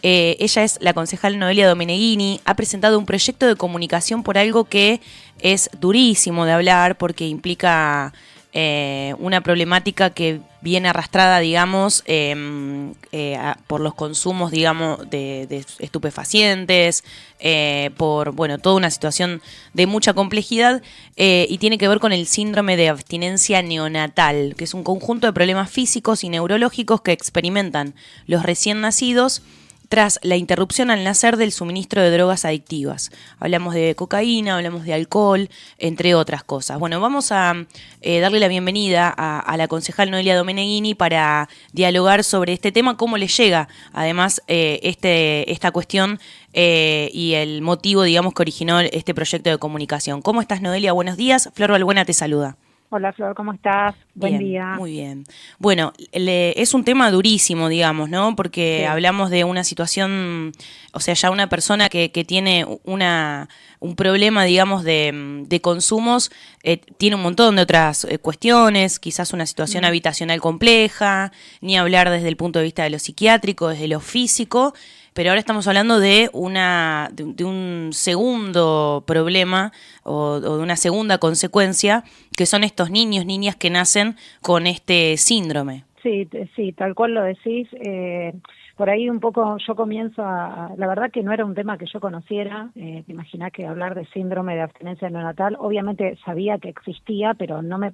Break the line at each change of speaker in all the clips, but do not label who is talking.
Ella es la concejal Noelia Domeneghini, ha presentado un proyecto de comunicación por algo que es durísimo de hablar porque implica una problemática que viene arrastrada, digamos, por los consumos, digamos, de estupefacientes, por, bueno, toda una situación de mucha complejidad y tiene que ver con el síndrome de abstinencia neonatal, que es un conjunto de problemas físicos y neurológicos que experimentan los recién nacidos tras la interrupción al nacer del suministro de drogas adictivas. Hablamos de cocaína, hablamos de alcohol, entre otras cosas. Bueno, vamos a darle la bienvenida a la concejal Noelia Domeneghini para dialogar sobre este tema, cómo le llega además esta cuestión y el motivo, digamos, que originó este proyecto de comunicación. ¿Cómo estás, Noelia? Buenos días. Flor Balbuena te saluda.
Hola Flor, ¿cómo estás? Buen
Bien,
día.
muy bien. Bueno, es un tema durísimo, digamos, ¿no? Porque
Sí.
hablamos de una situación, o sea, ya una persona que tiene un problema, digamos, de consumos, tiene un montón de otras cuestiones, quizás una situación
Mm.
habitacional compleja, ni hablar desde el punto de vista de lo psiquiátrico, desde lo físico, pero ahora estamos hablando de un segundo problema o de una segunda consecuencia, que son estos niños, niñas que nacen con este síndrome.
Sí, sí, tal cual lo decís. Por ahí un poco yo comienzo la verdad que no era un tema que yo conociera. Te imaginás que hablar de síndrome de abstinencia neonatal, obviamente sabía que existía, pero no me...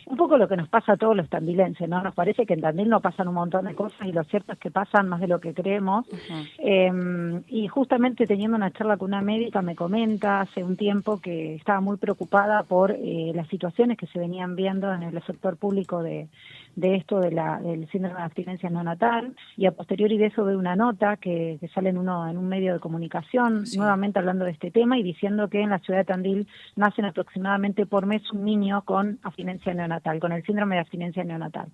Un poco lo que nos pasa a todos los tandilenses, ¿no? Nos parece que en Tandil no pasan un montón de cosas y lo cierto es que pasan más de lo que creemos.
Ujú.
Y justamente teniendo una charla con una médica me comenta hace un tiempo que estaba muy preocupada por las situaciones que se venían viendo en el sector público de esto del síndrome de abstinencia neonatal, y a posteriori de eso ve una nota que sale en un medio de comunicación,
Sí.
nuevamente hablando de este tema y diciendo que en la ciudad de Tandil nacen aproximadamente por mes un niño con abstinencia neonatal, con el síndrome de abstinencia neonatal.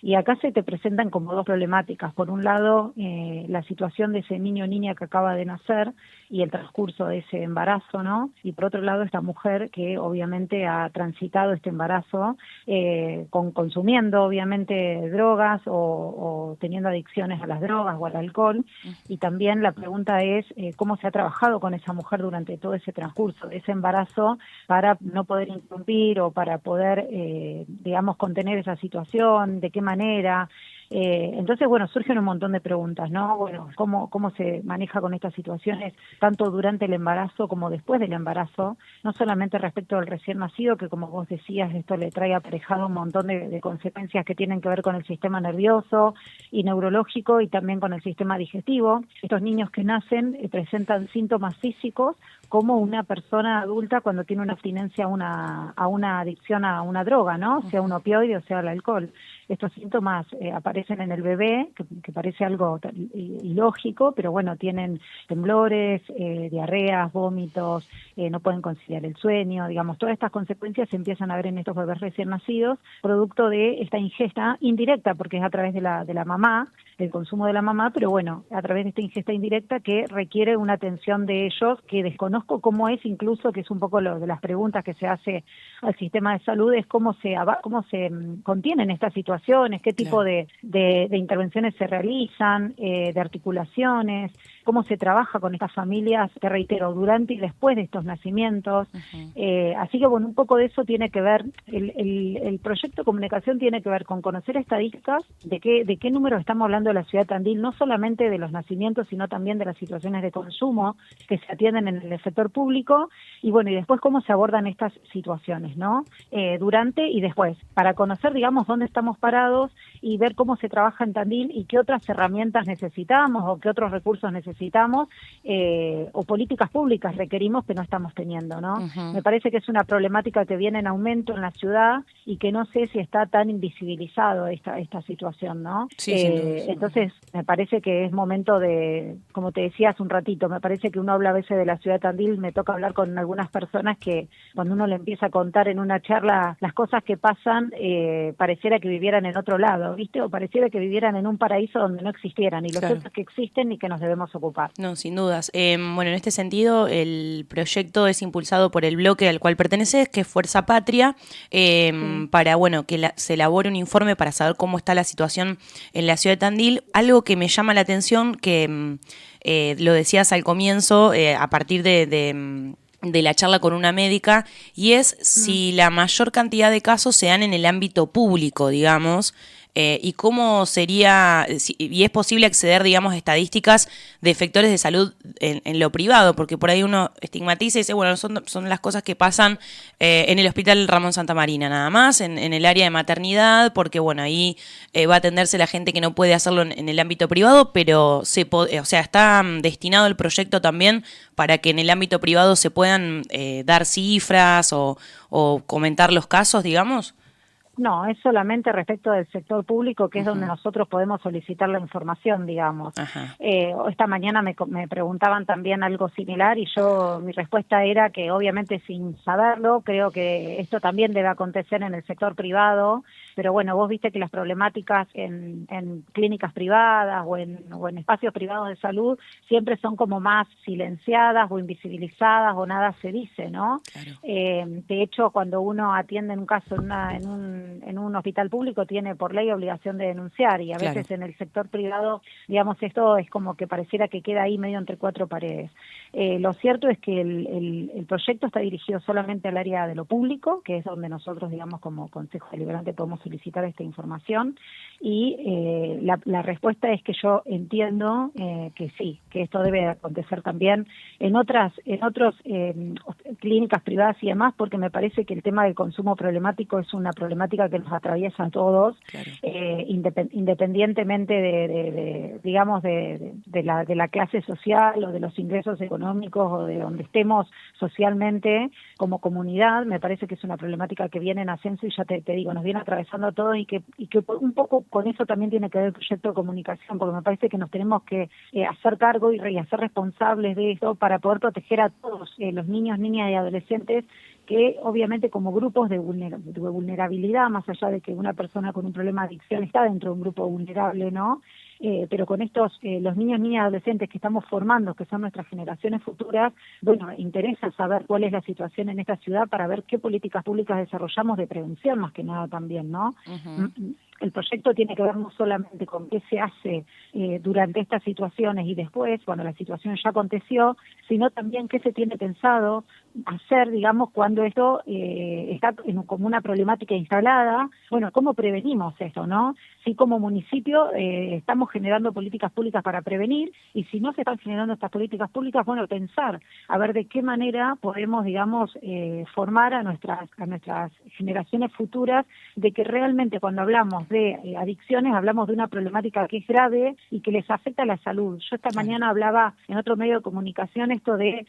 Y acá se te presentan como dos problemáticas. Por un lado, la situación de ese niño o niña que acaba de nacer y el transcurso de ese embarazo, ¿no? Y por otro lado, esta mujer que obviamente ha transitado este embarazo consumiendo obviamente drogas o teniendo adicciones a las drogas o al alcohol. Y también la pregunta es cómo se ha trabajado con esa mujer durante todo ese transcurso de ese embarazo para no poder interrumpir o para poder, digamos, contener esa situación, de qué manera. Entonces, bueno, surgen un montón de preguntas, ¿no? Bueno, ¿cómo se maneja con estas situaciones, tanto durante el embarazo como después del embarazo? No solamente respecto al recién nacido, que como vos decías, esto le trae aparejado un montón de consecuencias que tienen que ver con el sistema nervioso y neurológico y también con el sistema digestivo. Estos niños que nacen presentan síntomas físicos como una persona adulta cuando tiene una abstinencia a una adicción a una droga, ¿no? Sea un opioide o sea el alcohol. Estos síntomas aparecen en el bebé, que parece algo ilógico, pero bueno, tienen temblores, diarreas, vómitos, no pueden conciliar el sueño, digamos, todas estas consecuencias se empiezan a ver en estos bebés recién nacidos, producto de esta ingesta indirecta, porque es a través de la mamá, del consumo de la mamá, pero bueno, a través de esta ingesta indirecta que requiere una atención de ellos, que desconozco cómo es, incluso, que es un poco lo de las preguntas que se hace al sistema de salud, es cómo se contienen estas situaciones, qué tipo
Claro.
de intervenciones se realizan, de articulaciones, cómo se trabaja con estas familias, te reitero, durante y después de estos nacimientos.
Ujú.
Así que bueno, un poco de eso tiene que ver, el proyecto de comunicación tiene que ver con conocer estadísticas de qué números estamos hablando de la ciudad de Tandil, no solamente de los nacimientos, sino también de las situaciones de consumo que se atienden en el sector público, y bueno, y después cómo se abordan estas situaciones, ¿no? Durante y después, para conocer, digamos, dónde estamos parados y ver cómo se trabaja en Tandil y qué otras herramientas necesitamos o qué otros recursos necesitamos o políticas públicas requerimos que no estamos teniendo, ¿no?
Ujú.
Me parece que es una problemática que viene en aumento en la ciudad y que no sé si está tan invisibilizado esta situación, ¿no?
Sí, sin dudas.
Entonces, me parece que es momento de, como te decía hace un ratito, me parece que uno habla a veces de la ciudad de Tandil, me toca hablar con algunas personas que cuando uno le empieza a contar en una charla las cosas que pasan, pareciera que vivieran en otro lado, ¿viste? O pareciera que vivieran en un paraíso donde no existieran, y lo
Claro.
cierto es que existen y que nos debemos ocupar.
No, sin dudas. Bueno, en este sentido, el proyecto es impulsado por el bloque al cual perteneces, que es Fuerza Patria,
Sí.
para, bueno, que se elabore un informe para saber cómo está la situación en la ciudad de Tandil. Algo que me llama la atención, que lo decías al comienzo, a partir de la charla con una médica, y es si la mayor cantidad de casos se dan en el ámbito público, digamos, y cómo sería, y es posible acceder, digamos, a estadísticas de efectores de salud en lo privado, porque por ahí uno estigmatiza y dice, bueno, son las cosas que pasan en el Hospital Ramón Santa Marina, nada más, en el área de maternidad, porque bueno, ahí va a atenderse la gente que no puede hacerlo en el ámbito privado, pero o sea, está destinado el proyecto también para que en el ámbito privado se puedan dar cifras o comentar los casos, digamos.
No, es solamente respecto del sector público, que es donde nosotros podemos solicitar la información, digamos.
Ajá.
Esta mañana me preguntaban también algo similar y mi respuesta era que obviamente sin saberlo, creo que esto también debe acontecer en el sector privado, pero bueno, vos viste que las problemáticas en clínicas privadas o en espacios privados de salud siempre son como más silenciadas o invisibilizadas o nada se dice, ¿no?
Claro.
De hecho, cuando uno atiende un caso en un hospital público tiene por ley obligación de denunciar y a
Claro.
veces en el sector privado, digamos, esto es como que pareciera que queda ahí medio entre cuatro paredes. Lo cierto es que el proyecto está dirigido solamente al área de lo público, que es donde nosotros, digamos, como Consejo Deliberante podemos solicitar esta información y la respuesta es que yo entiendo que sí, que esto debe acontecer también en otros clínicas privadas y demás, porque me parece que el tema del consumo problemático es una problemática que nos atraviesa a todos,
Claro.
independientemente digamos, de la clase social o de los ingresos económicos o de donde estemos socialmente como comunidad. Me parece que es una problemática que viene en ascenso y ya te digo, nos viene atravesando a todos y que un poco con eso también tiene que ver el proyecto de comunicación, porque me parece que nos tenemos que hacer cargo y hacer responsables de esto para poder proteger a todos los niños, niñas y adolescentes que obviamente como grupos de vulnerabilidad, más allá de que una persona con un problema de adicción está dentro de un grupo vulnerable, ¿no? Pero con los niños, niñas y adolescentes que estamos formando, que son nuestras generaciones futuras, bueno, interesa saber cuál es la situación en esta ciudad para ver qué políticas públicas desarrollamos de prevención más que nada también, ¿no? El proyecto tiene que ver no solamente con qué se hace durante estas situaciones y después, cuando la situación ya aconteció, sino también qué se tiene pensado hacer, digamos, cuando esto está como una problemática instalada. Bueno, ¿cómo prevenimos esto, no? Si como municipio estamos generando políticas públicas para prevenir, y si no se están generando estas políticas públicas, bueno, pensar a ver de qué manera podemos, digamos, formar a nuestras generaciones futuras de que realmente cuando hablamos de adicciones hablamos de una problemática que es grave y que les afecta a la salud. Yo esta mañana hablaba en otro medio de comunicación esto de,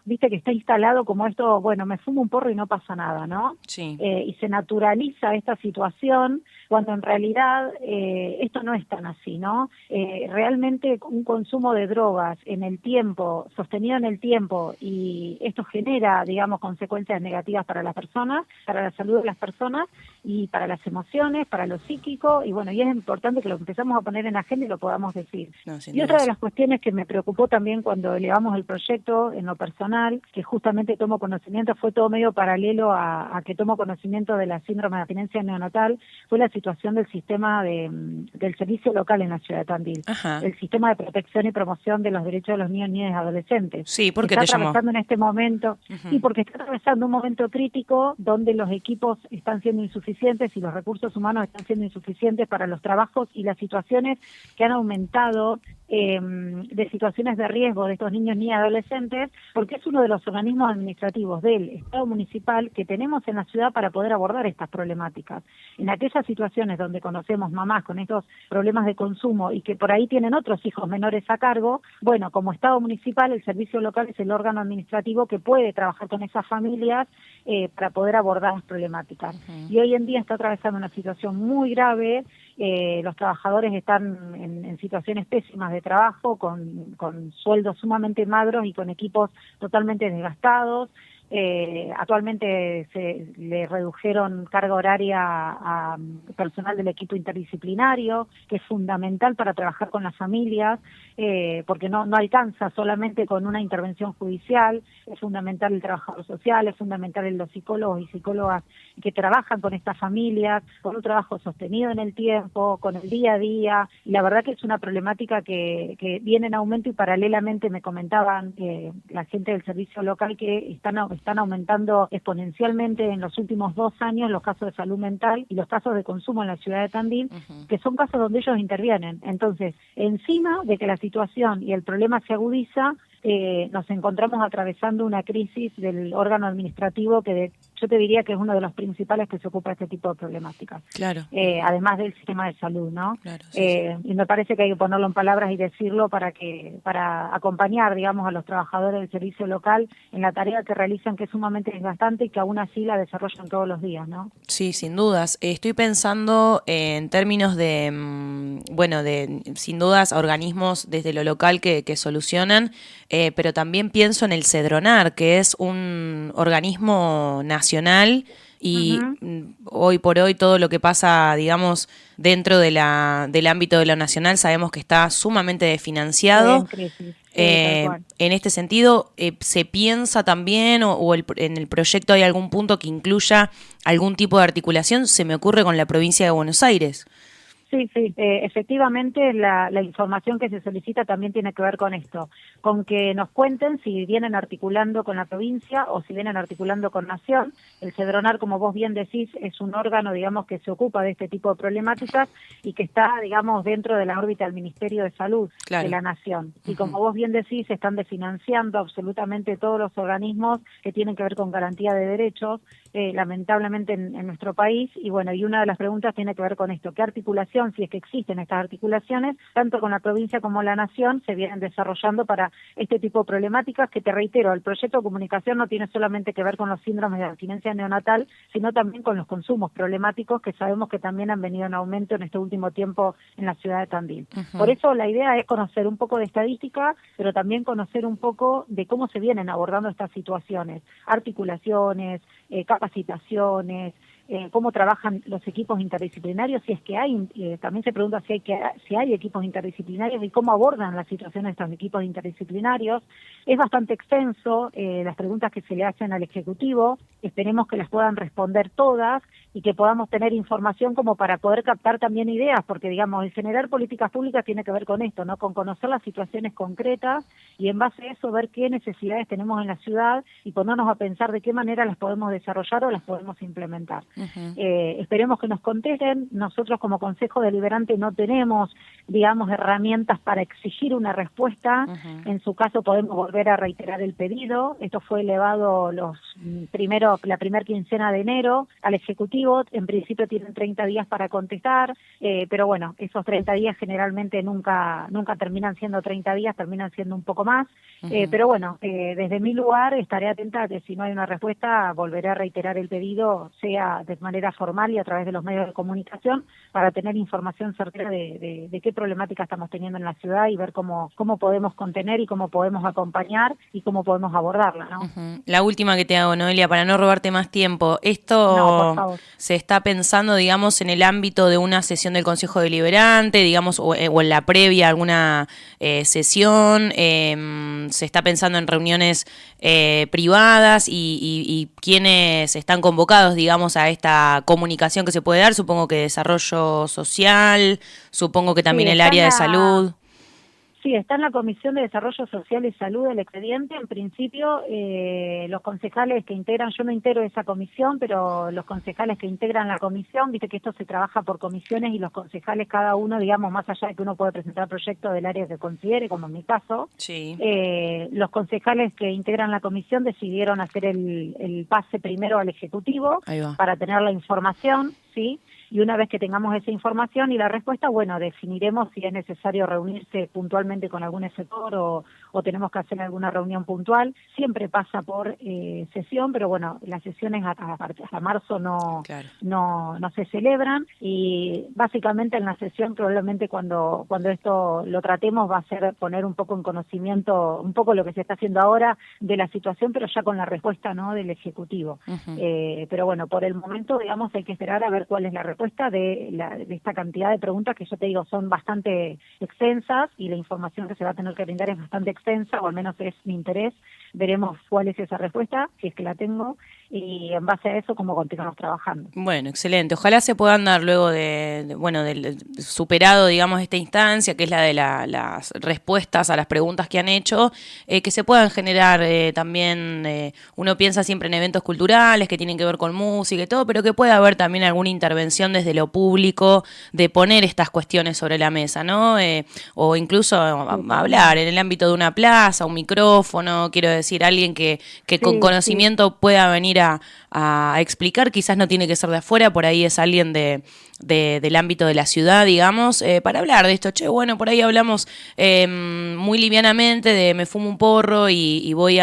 viste que está instalado como esto, bueno, me fumo un porro y no pasa nada, ¿no?
Sí.
Y se naturaliza esta situación cuando en realidad esto no es tan así, ¿no? Realmente un consumo de drogas en el tiempo, sostenido en el tiempo, y esto genera, digamos, consecuencias negativas para las personas, para la salud de las personas y para las emociones, para lo psíquico, y bueno, y es importante que lo empezamos a poner en agenda y lo podamos decir.
No, sin
Y otra de
dudas.
las cuestiones que me preocupó también cuando elevamos el proyecto en lo personal, que justamente tomo conocimiento, fue todo medio paralelo a que tomo conocimiento de la síndrome de abstinencia neonatal, fue la situación del sistema del servicio local en la ciudad de Tandil,
Ajá.
el sistema de protección y promoción de los derechos de los niños, niñas y adolescentes.
Sí, ¿por qué
Está
te llamó?
atravesando en este momento, y porque está atravesando un momento crítico donde los equipos están siendo insuficientes y los recursos humanos están siendo insuficientes para los trabajos y las situaciones que han aumentado de situaciones de riesgo de estos niños, niñas y adolescentes, porque es uno de los organismos administrativos del Estado municipal que tenemos en la ciudad para poder abordar estas problemáticas. En aquellas situaciones donde conocemos mamás con estos problemas de consumo y que por ahí tienen otros hijos menores a cargo, bueno, como Estado municipal, el servicio local es el órgano administrativo que puede trabajar con esas familias para poder abordar las problemáticas. Y hoy en día está atravesando una situación muy grave. Los trabajadores están en situaciones pésimas de trabajo, con sueldos sumamente magros y con equipos totalmente desgastados. Actualmente se le redujeron carga horaria a personal del equipo interdisciplinario, que es fundamental para trabajar con las familias, porque no alcanza solamente con una intervención judicial. Es fundamental el trabajador social, es fundamental los psicólogos y psicólogas que trabajan con estas familias, con un trabajo sostenido en el tiempo, con el día a día, y la verdad que es una problemática que viene en aumento, y paralelamente me comentaban la gente del servicio local que están aumentando exponencialmente en los últimos 2 años los casos de salud mental y los casos de consumo en la ciudad de Tandil, que son casos donde ellos intervienen. Entonces, encima de que la situación y el problema se agudiza, nos encontramos atravesando una crisis del órgano administrativo yo te diría que es uno de los principales que se ocupa de este tipo de problemáticas.
Claro.
Además del sistema de salud, ¿no?
Claro, sí.
Y me parece que hay que ponerlo en palabras y decirlo para acompañar, digamos, a los trabajadores del servicio local en la tarea que realizan, que es sumamente desgastante y que aún así la desarrollan todos los días, ¿no?
Sí, sin dudas. Estoy pensando en términos de, sin dudas, organismos desde lo local que solucionan, pero también pienso en el Cedronar, que es un organismo nacional y hoy por hoy todo lo que pasa, digamos, dentro del ámbito de lo nacional sabemos que está sumamente desfinanciado.
En crisis. Tal cual.
En este sentido, ¿se piensa también en el proyecto hay algún punto que incluya algún tipo de articulación? Se me ocurre con la provincia de Buenos Aires.
Sí, efectivamente la información que se solicita también tiene que ver con esto, con que nos cuenten si vienen articulando con la provincia o si vienen articulando con Nación. El Cedronar, como vos bien decís, es un órgano, digamos, que se ocupa de este tipo de problemáticas y que está, digamos, dentro de la órbita del Ministerio de Salud de la Nación. Y como vos bien decís, están desfinanciando absolutamente todos los organismos que tienen que ver con garantía de derechos, lamentablemente en nuestro país. Y bueno, y una de las preguntas tiene que ver con esto: ¿qué articulación, si es que existen estas articulaciones, tanto con la provincia como la Nación, se vienen desarrollando para este tipo de problemáticas? Que te reitero, el proyecto de comunicación no tiene solamente que ver con los síndromes de abstinencia neonatal, sino también con los consumos problemáticos que sabemos que también han venido en aumento en este último tiempo en la ciudad de Tandil. Por eso la idea es conocer un poco de estadística, pero también conocer un poco de cómo se vienen abordando estas situaciones, articulaciones, capacitaciones, cómo trabajan los equipos interdisciplinarios, si es que hay, también se pregunta si hay equipos interdisciplinarios y cómo abordan las situaciones de estos equipos interdisciplinarios. Es bastante extenso las preguntas que se le hacen al Ejecutivo, esperemos que las puedan responder todas y que podamos tener información como para poder captar también ideas, porque digamos, el generar políticas públicas tiene que ver con esto, ¿no? Con conocer las situaciones concretas y en base a eso ver qué necesidades tenemos en la ciudad y ponernos a pensar de qué manera las podemos desarrollar o las podemos implementar. Esperemos que nos contesten. Nosotros como Consejo Deliberante no tenemos, digamos, herramientas para exigir una respuesta. En su caso podemos volver a reiterar el pedido. Esto fue elevado la primera quincena de enero al Ejecutivo. En principio tienen 30 días para contestar, pero bueno, esos 30 días generalmente nunca terminan siendo 30 días, terminan siendo un poco más. Pero bueno, desde mi lugar estaré atenta a que si no hay una respuesta volveré a reiterar el pedido, sea de manera formal y a través de los medios de comunicación, para tener información certera de qué problemática estamos teniendo en la ciudad y ver cómo podemos contener y cómo podemos acompañar y cómo podemos abordarla, ¿no?
La última que te hago, Noelia, para no robarte más tiempo.
No, por favor.
Se está pensando, digamos, en el ámbito de una sesión del Consejo Deliberante, digamos, o en la previa a alguna sesión. Se está pensando en reuniones privadas y quienes están convocados, digamos, a esta comunicación que se puede dar. Supongo que desarrollo social, supongo que también el área de salud.
Sí, está en la Comisión de Desarrollo Social y Salud del expediente. En principio, los concejales que integran, yo no integro esa comisión, pero los concejales que integran la comisión, viste que esto se trabaja por comisiones y los concejales, cada uno, digamos, más allá de que uno puede presentar proyectos del área que considere, como en mi caso,
sí.
Los concejales que integran la comisión decidieron hacer el pase primero al Ejecutivo para tener la información, ¿sí? y una vez que tengamos esa información y la respuesta, bueno, definiremos si es necesario reunirse puntualmente con algún sector o tenemos que hacer alguna reunión puntual. Siempre pasa por sesión, pero bueno, las sesiones hasta marzo
Claro.
no se celebran, y básicamente en la sesión probablemente cuando esto lo tratemos va a ser poner un poco en conocimiento un poco lo que se está haciendo ahora de la situación, pero ya con la respuesta, ¿no?, del Ejecutivo. Pero bueno, por el momento, digamos, hay que esperar a ver cuál es la respuesta de esta cantidad de preguntas que yo te digo son bastante extensas, y la información que se va a tener que brindar es bastante extensa, o al menos es mi interés. Veremos cuál es esa respuesta, si es que la tengo, y en base a eso cómo continuamos trabajando.
Bueno, excelente. Ojalá se puedan dar luego del superado, digamos, esta instancia, que es la de las respuestas a las preguntas que han hecho, que se puedan generar también, uno piensa siempre en eventos culturales que tienen que ver con música y todo, pero que pueda haber también alguna intervención desde lo público de poner estas cuestiones sobre la mesa, ¿no? O incluso hablar en el ámbito de una plaza, un micrófono, quiero decir, alguien que con conocimiento pueda venir a explicar, quizás no tiene que ser de afuera, por ahí es alguien del ámbito de la ciudad, digamos, para hablar de esto. Che, bueno, por ahí hablamos muy livianamente de me fumo un porro y voy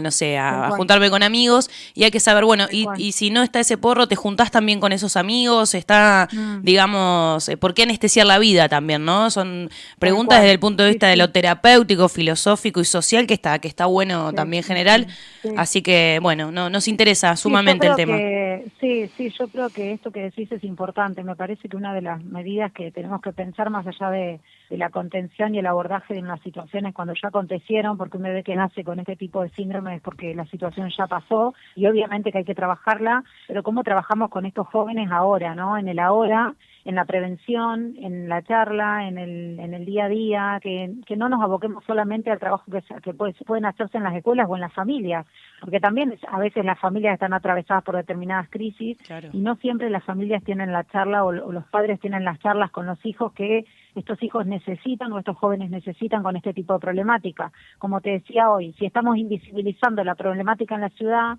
no sé, a juntarme con amigos, y hay que saber, bueno, y si no está ese porro, te juntás también con esos amigos, está, digamos, ¿por qué anestesiar la vida también, no? Son preguntas desde el punto de vista de lo terapéutico, filosófico y social que está bueno también general, así que, bueno, nos interesa sumamente el tema.
Yo creo que esto que decís es importante. Me parece que una de las medidas que tenemos que pensar más allá de la contención y el abordaje de las situaciones cuando ya acontecieron, porque un bebé que nace con este tipo de síndrome es porque la situación ya pasó, y obviamente que hay que trabajarla, pero cómo trabajamos con estos jóvenes ahora, ¿no? En el ahora, en la prevención, en la charla, en el día a día, que no nos aboquemos solamente al trabajo que pueden hacerse en las escuelas o en las familias, porque también a veces las familias están atravesadas por determinadas crisis, claro, y no siempre las familias tienen la charla o los padres tienen las charlas con los hijos que estos hijos necesitan o estos jóvenes necesitan con este tipo de problemática. Como te decía hoy, si estamos invisibilizando la problemática en la ciudad,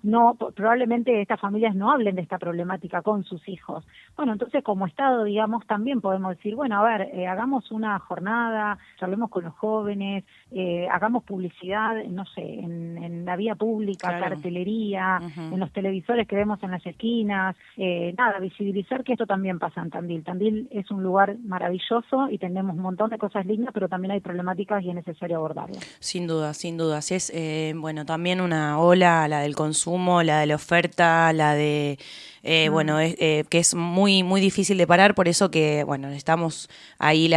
probablemente estas familias no hablen de esta problemática con sus hijos. Bueno, entonces como Estado, digamos, también podemos decir, bueno, a ver, hagamos una jornada, charlemos con los jóvenes, hagamos publicidad, no sé, en la vía pública, claro, cartelería, en los televisores que vemos en las esquinas, visibilizar que esto también pasa en Tandil. Tandil es un lugar maravilloso y tenemos un montón de cosas lindas, pero también hay problemáticas y es necesario abordarlas.
Sin duda, sin duda. Es, también una ola, la del consumo, la de la oferta, la de, que es muy, muy difícil de parar, por eso que, necesitamos ahí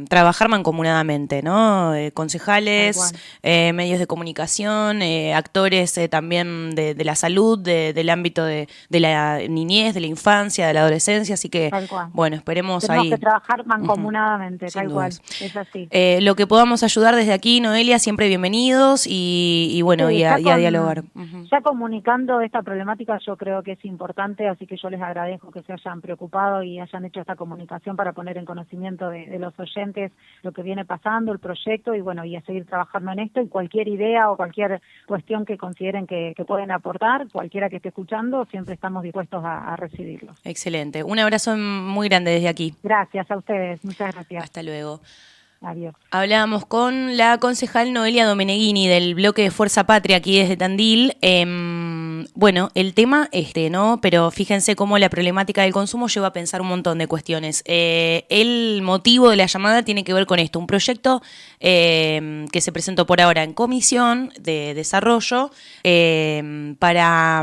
trabajar mancomunadamente, ¿no? Concejales, medios de comunicación, actores también de la salud, del ámbito de la niñez, de la infancia, de la adolescencia, así que, esperemos
Tenemos
ahí.
que trabajar mancomunadamente, tal cual, es así.
Lo que podamos ayudar desde aquí, Noelia, siempre bienvenidos y a dialogar.
Ya comunicando esta problemática yo creo que es importante, así que yo les agradezco que se hayan preocupado y hayan hecho esta comunicación para poner en conocimiento de los oyentes lo que viene pasando, el proyecto, y a seguir trabajando en esto, y cualquier idea o cualquier cuestión que consideren que pueden aportar, cualquiera que esté escuchando, siempre estamos dispuestos a recibirlos.
Excelente. Un abrazo muy grande desde aquí.
Gracias a ustedes, muchas gracias.
Hasta luego.
Adiós.
Hablábamos con la concejal Noelia Domeneghini del bloque de Fuerza Patria aquí desde Tandil. El tema ¿no? Pero fíjense cómo la problemática del consumo lleva a pensar un montón de cuestiones. El motivo de la llamada tiene que ver con esto, un proyecto que se presentó por ahora en comisión de desarrollo para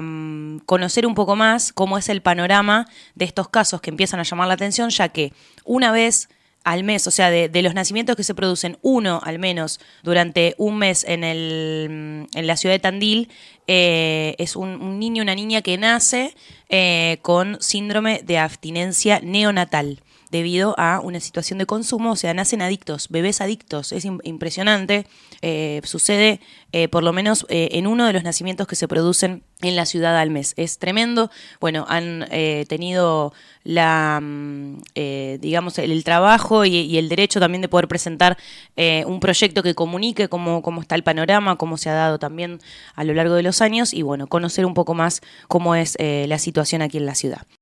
conocer un poco más cómo es el panorama de estos casos que empiezan a llamar la atención, ya que una vez al mes, o sea, de los nacimientos que se producen, uno al menos durante un mes en la ciudad de Tandil, es un niño, una niña que nace con síndrome de abstinencia neonatal debido a una situación de consumo, o sea, nacen adictos, bebés adictos, es impresionante, sucede por lo menos en uno de los nacimientos que se producen en la ciudad al mes, es tremendo. Han tenido el trabajo y el derecho también de poder presentar un proyecto que comunique cómo está el panorama, cómo se ha dado también a lo largo de los años y conocer un poco más cómo es la situación aquí en la ciudad.